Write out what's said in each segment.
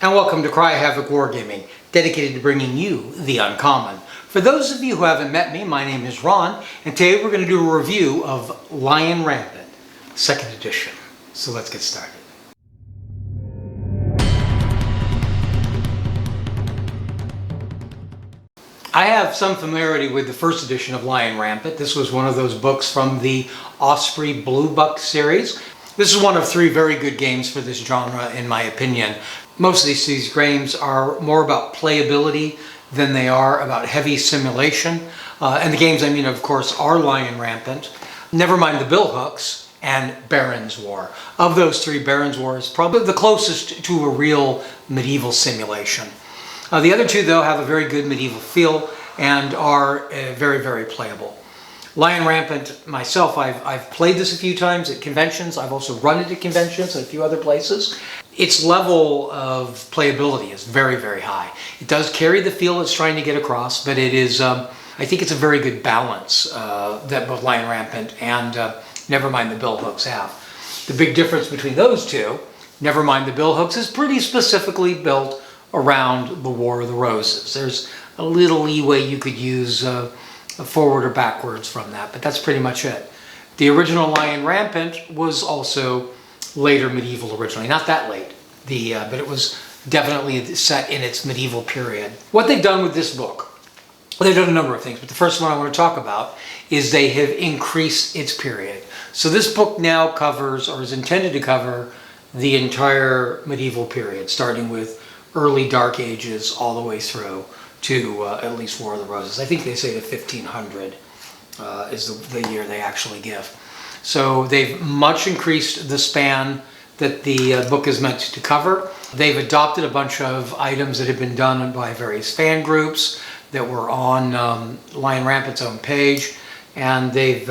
and welcome to Havoc Wargaming, dedicated to bringing you the uncommon. For those of you who haven't met me, my name is Ron, and today we're going to do a review of Lion Rampant, 2nd edition. So let's get started. I have some familiarity with the 1st edition of Lion Rampant. This was one of those books from the Osprey Blue Book series. This is one of 3 very good games for this genre, in my opinion. Most of these games are more about playability than they are about heavy simulation. And the games I mean, of course, are Lion Rampant, never mind the Billhooks, and Baron's War. Of those 3, Baron's War is probably the closest to a real medieval simulation. The other 2, though, have a very good medieval feel and are very, very playable. Lion Rampant, myself, I've played this a few times at conventions. I've also run it at conventions and a few other places. Its level of playability is very, very high. It does carry the feel it's trying to get across, but it is, I think it's a very good balance that both Lion Rampant and never mind the Billhooks have. The big difference between those 2, never mind the Billhooks, is pretty specifically built around the War of the Roses. There's a little leeway you could use forward or backwards from that, but that's pretty much it. The original Lion Rampant was also later medieval originally, not that late, but it was definitely set in its medieval period. What they've done with this book, well, they've done a number of things, but the first one I want to talk about is they have increased its period. So this book now covers, or is intended to cover, the entire medieval period, starting with early Dark Ages all the way through to at least War of the Roses. I think they say that 1500 is the year they actually give. So they've much increased the span that the book is meant to cover. They've adopted a bunch of items that have been done by various fan groups that were on Lion Rampant's own page, and they've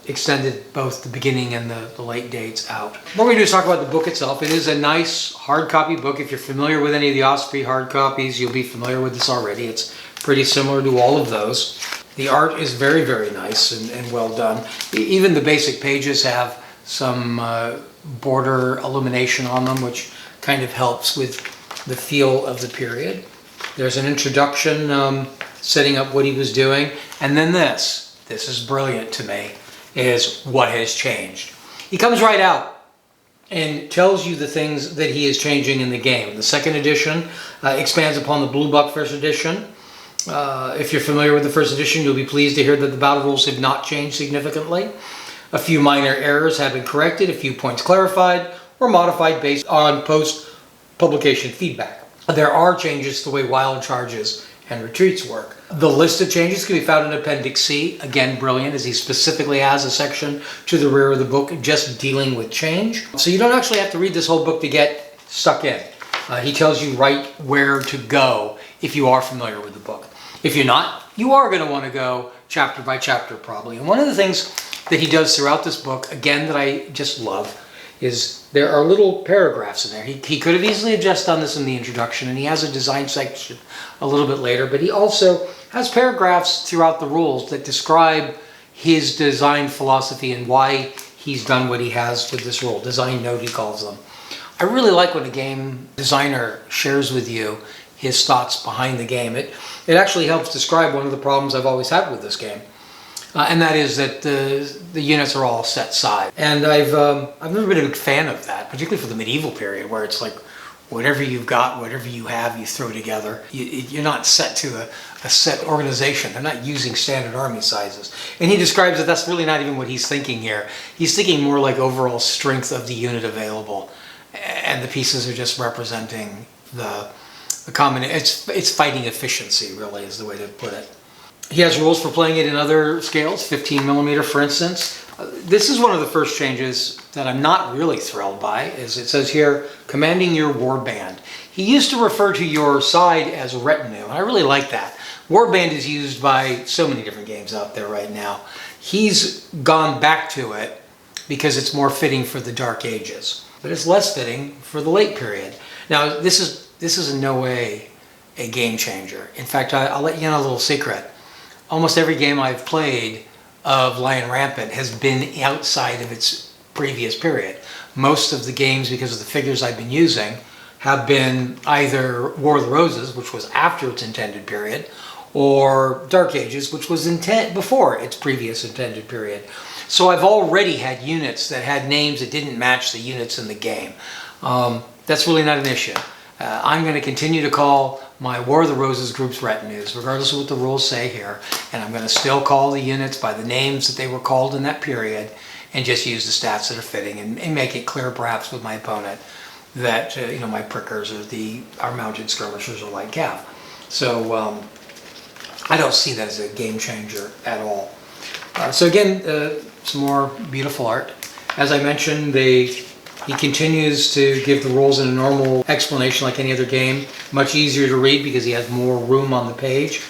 extended both the beginning and the late dates out. What we're going to do is talk about the book itself. It is a nice hard copy book. If you're familiar with any of the Osprey hard copies, you'll be familiar with this already. It's pretty similar to all of those. The art is very, very nice and well done. Even the basic pages have some border illumination on them, which kind of helps with the feel of the period. There's an introduction setting up what he was doing. And then this is brilliant to me, is what has changed. He comes right out and tells you the things that he is changing in the game. The 2nd edition expands upon the Blue Book 1st edition. If you're familiar with the 1st edition, you'll be pleased to hear that the battle rules have not changed significantly. A few minor errors have been corrected, a few points clarified or modified based on post-publication feedback. There are changes to the way wild charges and retreats work. The list of changes can be found in Appendix C. Again, brilliant, as he specifically has a section to the rear of the book just dealing with change. So you don't actually have to read this whole book to get stuck in. He tells you right where to go if you are familiar with the book. If you're not, you are going to want to go chapter by chapter probably. And one of the things that he does throughout this book, again, that I just love, is there are little paragraphs in there. He could have easily just done this in the introduction, and he has a design section a little bit later, but he also has paragraphs throughout the rules that describe his design philosophy and why he's done what he has with this rule. Design note, he calls them. I really like when a game designer shares with you his thoughts behind the game. It actually helps describe one of the problems I've always had with this game. And that is that the units are all set side. And I've never been a big fan of that, particularly for the medieval period, where it's like whatever you've got, whatever you have, you throw together. You're not set to a set organization. They're not using standard army sizes. And he describes that that's really not even what he's thinking here. He's thinking more like overall strength of the unit available. And the pieces are just representing the common, it's fighting efficiency, really, is the way to put it. He has rules for playing it in other scales, 15mm for instance. This is one of the first changes that I'm not really thrilled by, is it says here, commanding your warband. He used to refer to your side as retinue, and I really like that. Warband is used by so many different games out there right now. He's gone back to it because it's more fitting for the Dark Ages, but it's less fitting for the late period. Now, this is in no way a game changer. In fact, I'll let you in a little secret. Almost every game I've played of Lion Rampant has been outside of its previous period. Most of the games, because of the figures I've been using, have been either War of the Roses, which was after its intended period, or Dark Ages, which was before its previous intended period. So I've already had units that had names that didn't match the units in the game. That's really not an issue. I'm going to continue to call my War of the Roses groups retinues, regardless of what the rules say here, and I'm going to still call the units by the names that they were called in that period, and just use the stats that are fitting, and make it clear, perhaps, with my opponent that my prickers or our mounted skirmishers are light cav. So I don't see that as a game changer at all. So again, some more beautiful art. As I mentioned, he continues to give the rules in a normal explanation like any other game. Much easier to read because he has more room on the page.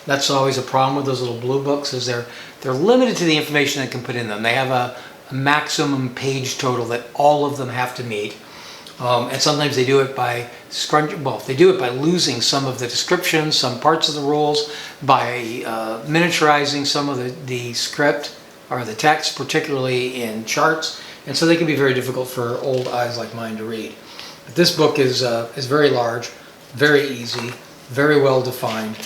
That's always a problem with those little blue books, is they're limited to the information they can put in them. They have a maximum page total that all of them have to meet. And sometimes they do it by losing some of the descriptions, some parts of the rules, by miniaturizing some of the script or the text, particularly in charts. And so they can be very difficult for old eyes like mine to read. But this book is very large, very easy, very well defined,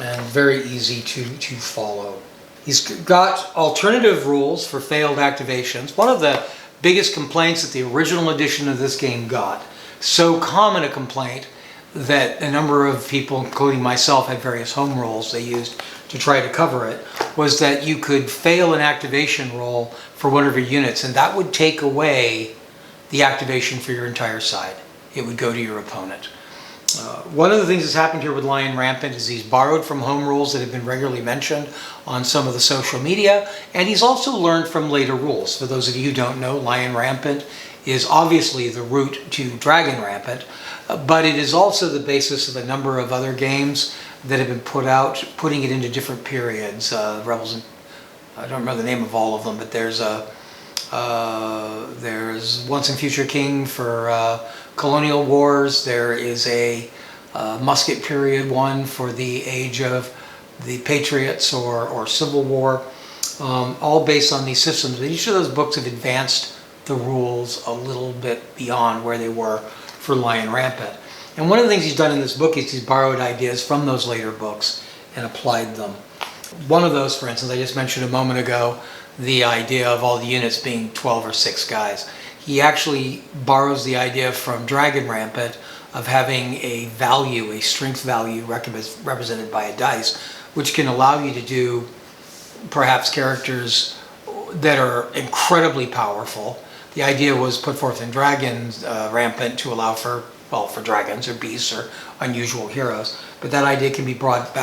and very easy to follow. He's got alternative rules for failed activations. One of the biggest complaints that the original edition of this game got, so common a complaint that a number of people, including myself, had various home rules they used to try to cover it, was that you could fail an activation roll for one of your units, and that would take away the activation for your entire side. It would go to your opponent. One of the things that's happened here with Lion Rampant is he's borrowed from home rules that have been regularly mentioned on some of the social media, and he's also learned from later rules. For those of you who don't know, Lion Rampant is obviously the root to Dragon Rampant, but it is also the basis of a number of other games that have been put out, putting it into different periods. Rebels, I don't remember the name of all of them, but there's Once and Future King for Colonial Wars. There is a Musket period one for the age of the Patriots or Civil War, all based on these systems. But each of those books have advanced the rules a little bit beyond where they were for Lion Rampant. And one of the things he's done in this book is he's borrowed ideas from those later books and applied them. One of those, for instance, I just mentioned a moment ago, the idea of all the units being 12 or 6 guys. He actually borrows the idea from Dragon Rampant of having a value, a strength value represented by a dice, which can allow you to do perhaps characters that are incredibly powerful. The idea was put forth in Dragon Rampant to allow for dragons or beasts or unusual heroes, but that idea can be brought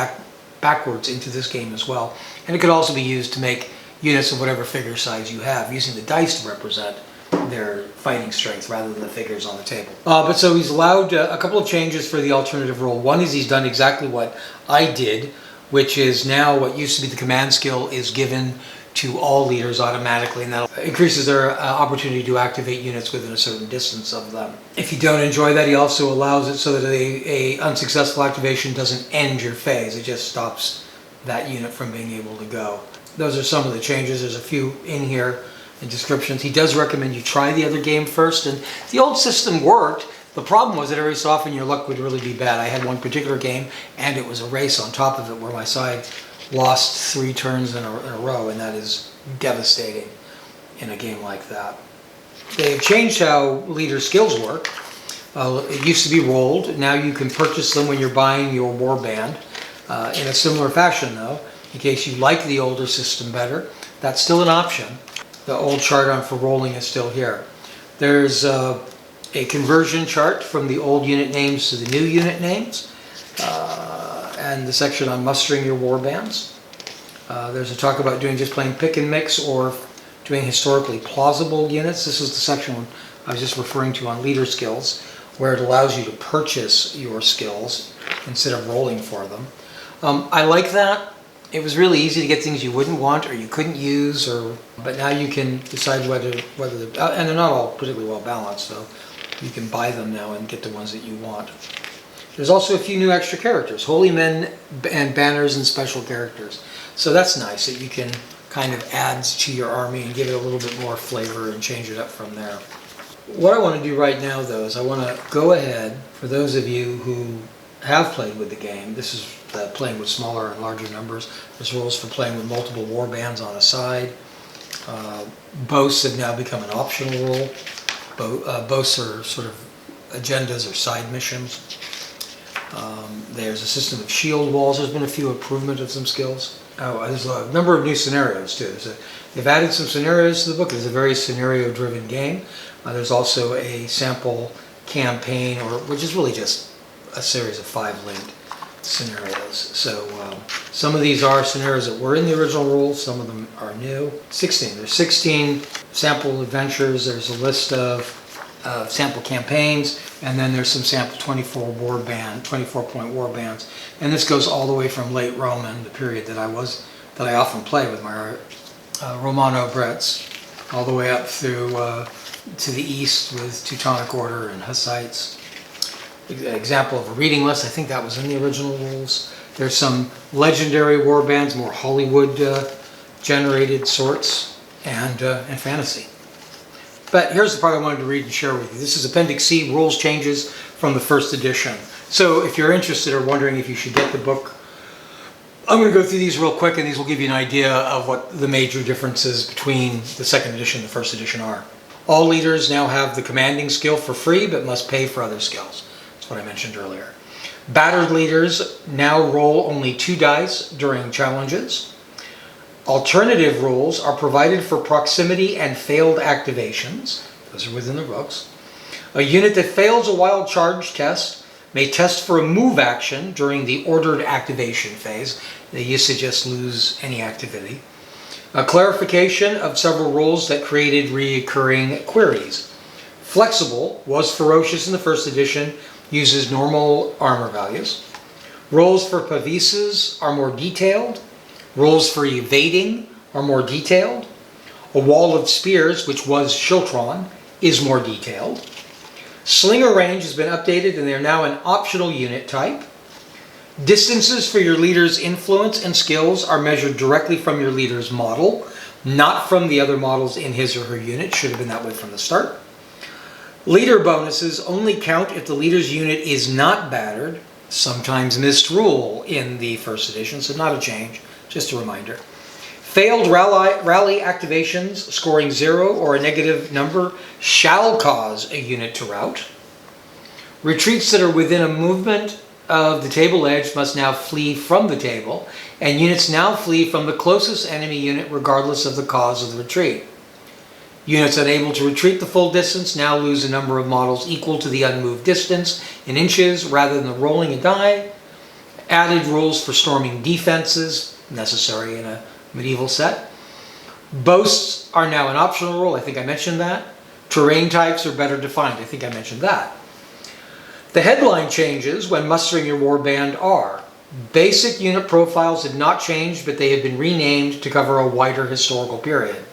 backwards into this game as well. And it could also be used to make units of whatever figure size you have, using the dice to represent their fighting strength rather than the figures on the table. But so he's allowed a couple of changes for the alternative rule. One is he's done exactly what I did, which is now what used to be the command skill is given to all leaders automatically, and that increases their opportunity to activate units within a certain distance of them. If you don't enjoy that, he also allows it so that a unsuccessful activation doesn't end your phase. It just stops that unit from being able to go. Those are some of the changes. There's a few in here in descriptions. He does recommend you try the other game first, and the old system worked. The problem was that every so often your luck would really be bad. I had one particular game, and it was a race on top of it where my side lost 3 turns in a row, and that is devastating in a game like that. They've changed how leader skills work. It used to be rolled. Now you can purchase them when you're buying your warband in a similar fashion, though, in case you like the older system better. That's still an option. The old chart for rolling is still here. There's a conversion chart from the old unit names to the new unit names, and the section on mustering your warbands. There's a talk about doing just plain pick and mix or doing historically plausible units. This is the section I was just referring to on leader skills, where it allows you to purchase your skills instead of rolling for them. I like that. It was really easy to get things you wouldn't want or you couldn't use, but now you can decide whether and they're not all particularly well balanced, so you can buy them now and get the ones that you want. There's also a few new extra characters, holy men and banners and special characters. So that's nice that you can kind of add to your army and give it a little bit more flavor and change it up from there. What I want to do right now, though, is I want to go ahead, for those of you who have played with the game, this is playing with smaller and larger numbers. There's rules for playing with multiple war bands on a side. Boasts have now become an optional rule. Boasts are sort of agendas or side missions. There's a system of shield walls. There's been a few improvements of some skills. There's a number of new scenarios too. They've added some scenarios to the book. It's a very scenario-driven game. There's also a sample campaign, which is really just a series of 5 linked scenarios. So some of these are scenarios that were in the original rules. Some of them are new. 16. There's 16 sample adventures. There's a list of sample campaigns, and then there's some sample 24-point war bands. And this goes all the way from late Roman, the period that I often play with my Romano Bretts, all the way up through to the east with Teutonic Order and Hussites. Example of a reading list, I think that was in the original rules. There's some legendary war bands, more Hollywood generated sorts, and fantasy. But here's the part I wanted to read and share with you. This is Appendix C, Rules Changes from the first edition. So if you're interested or wondering if you should get the book, I'm going to go through these real quick, and these will give you an idea of what the major differences between the second edition and the first edition are. All leaders now have the commanding skill for free, but must pay for other skills. That's what I mentioned earlier. Battered leaders now roll only 2 dice during challenges. Alternative rules are provided for proximity and failed activations. Those are within the books. A unit that fails a wild charge test may test for a move action during the ordered activation phase. They used to just lose any activity. A clarification of several rules that created recurring queries. Flexible was ferocious in the first edition, uses normal armor values. Rules for pavises are more detailed. Rules for evading are more detailed. A wall of spears, which was Schiltron, is more detailed. Slinger range has been updated, and they're now an optional unit type. Distances for your leader's influence and skills are measured directly from your leader's model, not from the other models in his or her unit. Should have been that way from the start. Leader bonuses only count if the leader's unit is not battered. Sometimes missed rule in the first edition, so not a change. Just a reminder. Failed rally activations scoring 0 or a negative number shall cause a unit to rout. Retreats that are within a movement of the table edge must now flee from the table, and units now flee from the closest enemy unit regardless of the cause of the retreat. Units unable to retreat the full distance now lose a number of models equal to the unmoved distance in inches rather than rolling a die. Added rules for storming defenses, necessary in a medieval set. Boasts are now an optional rule. I think I mentioned that. Terrain types are better defined. I think I mentioned that. The headline changes when mustering your warband are: basic unit profiles have not changed, but they have been renamed to cover a wider historical period.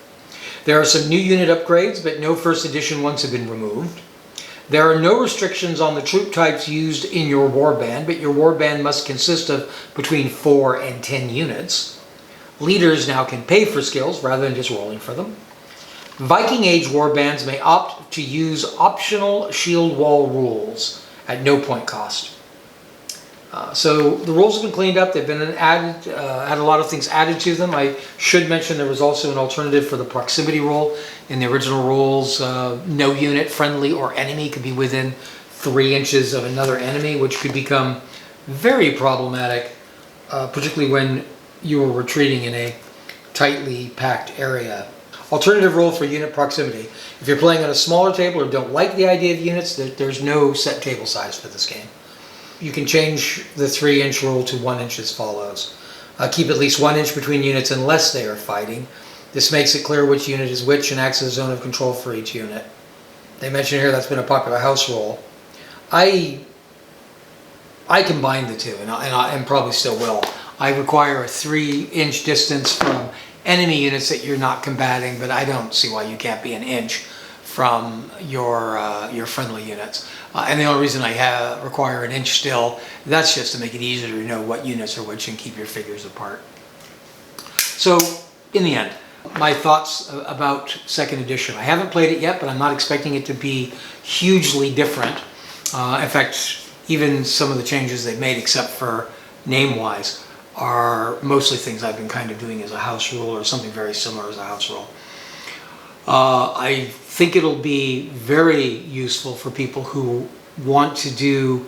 There are some new unit upgrades, but no first edition ones have been removed. There are no restrictions on the troop types used in your warband, but your warband must consist of between 4 and 10 units. Leaders now can pay for skills rather than just rolling for them. Viking Age warbands may opt to use optional shield wall rules at no point cost. So the rules have been cleaned up. They've been added, had a lot of things added to them. I should mention there was also an alternative for the proximity rule. In the original rules, no unit, friendly or enemy, could be within 3 inches of another enemy, which could become very problematic, particularly when you were retreating in a tightly packed area. Alternative rule for unit proximity. If you're playing on a smaller table or don't like the idea of units, there's no set table size for this game. You can change the 3-inch rule to 1 inch as follows. Keep at least 1 inch between units unless they are fighting. This makes it clear which unit is which and acts as a zone of control for each unit. They mention here that's been a popular house rule. I combine the two, and probably still will. I require a 3-inch distance from enemy units that you're not combating, but I don't see why you can't be an inch from your friendly units. And the only reason I require an inch still, that's just to make it easier to know what units are which and keep your figures apart. So, in the end, my thoughts about second edition. I haven't played it yet, but I'm not expecting it to be hugely different. In fact, even some of the changes they've made, except for name-wise, are mostly things I've been kind of doing as a house rule or something very similar as a house rule. I think it'll be very useful for people who want to do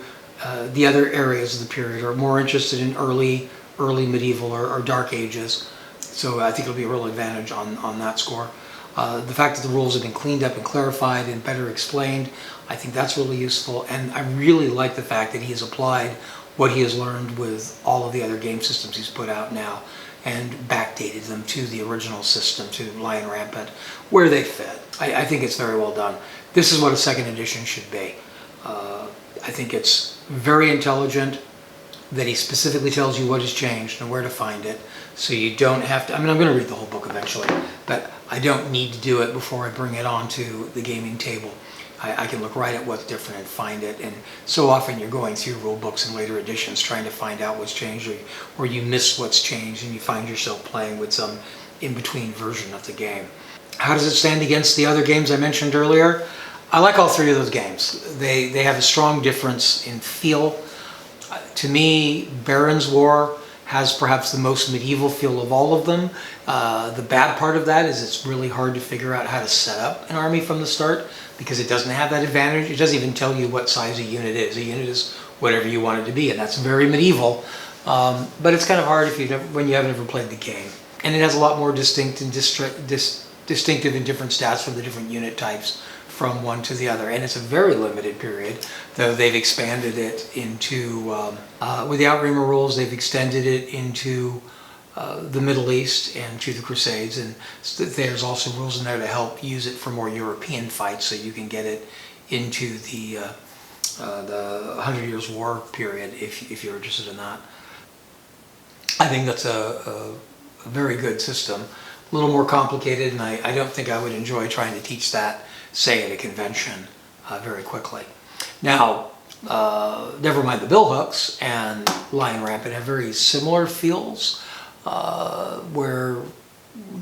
the other areas of the period, or are more interested in early medieval or dark ages. So I think it'll be a real advantage on that score. The fact that the rules have been cleaned up and clarified and better explained, I think that's really useful. And I really like the fact that he has applied what he has learned with all of the other game systems he's put out now and backdated them to the original system, to Lion Rampant, where they fit. I think it's very well done. This is what a second edition should be. I think it's very intelligent that he specifically tells you what has changed and where to find it, so you don't have to, I mean, I'm going to read the whole book eventually, but I don't need to do it before I bring it onto the gaming table. I can look right at what's different and find it, and so often you're going through rule books and later editions trying to find out what's changed, or you miss what's changed and you find yourself playing with some in-between version of the game. How does it stand against the other games I mentioned earlier? I like all three of those games. They have a strong difference in feel. To me, Baron's War has perhaps the most medieval feel of all of them. The bad part of that is it's really hard to figure out how to set up an army from the start, because it doesn't have that advantage. It doesn't even tell you what size a unit is. A unit is whatever you want it to be, and that's very medieval. But it's kind of hard when you haven't ever played the game. And it has a lot more distinct and distinctive and different stats for the different unit types from one to the other. And it's a very limited period, though they've expanded it into, with the Outremer rules, they've extended it into the Middle East and to the Crusades, and there's also rules in there to help use it for more European fights, so you can get it into the 100 Years' War period if you're interested in that. I think that's a very good system. A little more complicated, and I don't think I would enjoy trying to teach that, say, at a convention very quickly. Now, never mind the billhooks and Lion Rampant have very similar feels, where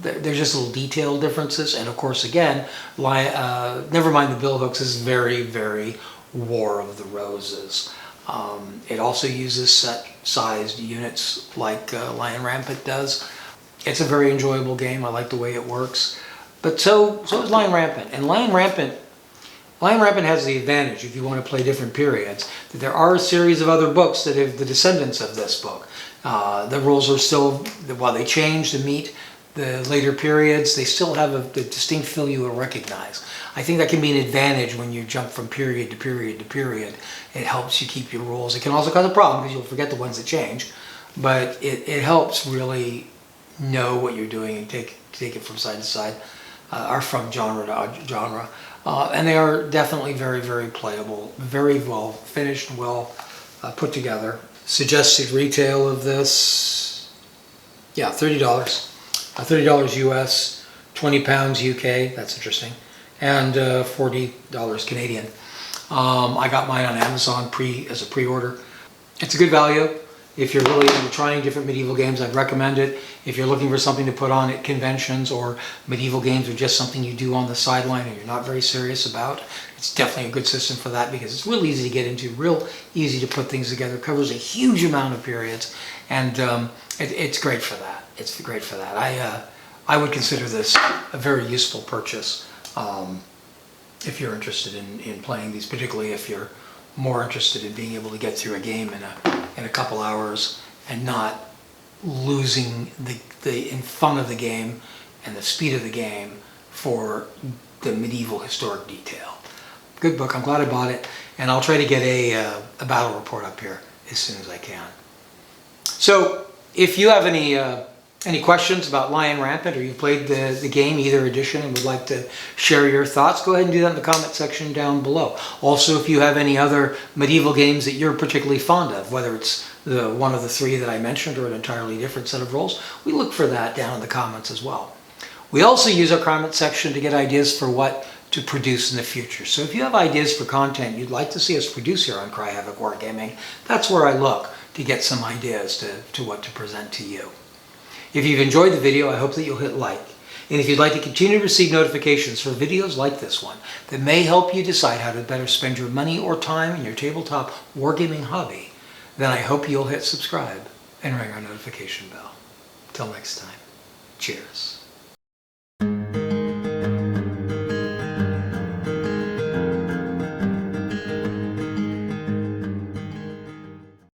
there's just little detail differences, and of course, again, never mind the billhooks is very, very War of the Roses. It also uses set-sized units like Lion Rampant does. It's a very enjoyable game. I like the way it works. But so is Lion Rampant. And Lion Rampant has the advantage, if you want to play different periods, that there are a series of other books that have the descendants of this book. The rules are still, while they change to meet the later periods, they still have a distinct feel you will recognize. I think that can be an advantage when you jump from period to period to period. It helps you keep your rules. It can also cause a problem because you'll forget the ones that change, but it helps really know what you're doing and take it from side to side, or from genre to genre. And they are definitely very, very playable, very well finished, well put together. Suggested retail of this, yeah, $30. $30 US, £20 UK, that's interesting, and $40 Canadian. I got mine on Amazon as a pre-order. It's a good value. If you're really into trying different medieval games, I'd recommend it. If you're looking for something to put on at conventions, or medieval games are just something you do on the sideline and you're not very serious about, it's definitely a good system for that, because it's real easy to get into, real easy to put things together, covers a huge amount of periods, and it's great for that. It's great for that. I would consider this a very useful purchase if you're interested in playing these, particularly if you're more interested in being able to get through a game in a couple hours and not losing the fun of the game and the speed of the game for the medieval historic detail. Good book. I'm glad I bought it, and I'll try to get a battle report up here as soon as I can. So if you have any questions about Lion Rampant, or you've played the game, either edition, and would like to share your thoughts, go ahead and do that in the comment section down below. Also, if you have any other medieval games that you're particularly fond of, whether it's one of the three that I mentioned or an entirely different set of rules, we look for that down in the comments as well. We also use our comment section to get ideas for what to produce in the future. So if you have ideas for content you'd like to see us produce here on Cry Havoc Wargaming, that's where I look to get some ideas to what to present to you. If you've enjoyed the video, I hope that you'll hit like. And if you'd like to continue to receive notifications for videos like this one that may help you decide how to better spend your money or time in your tabletop wargaming hobby, then I hope you'll hit subscribe and ring our notification bell. Till next time, cheers.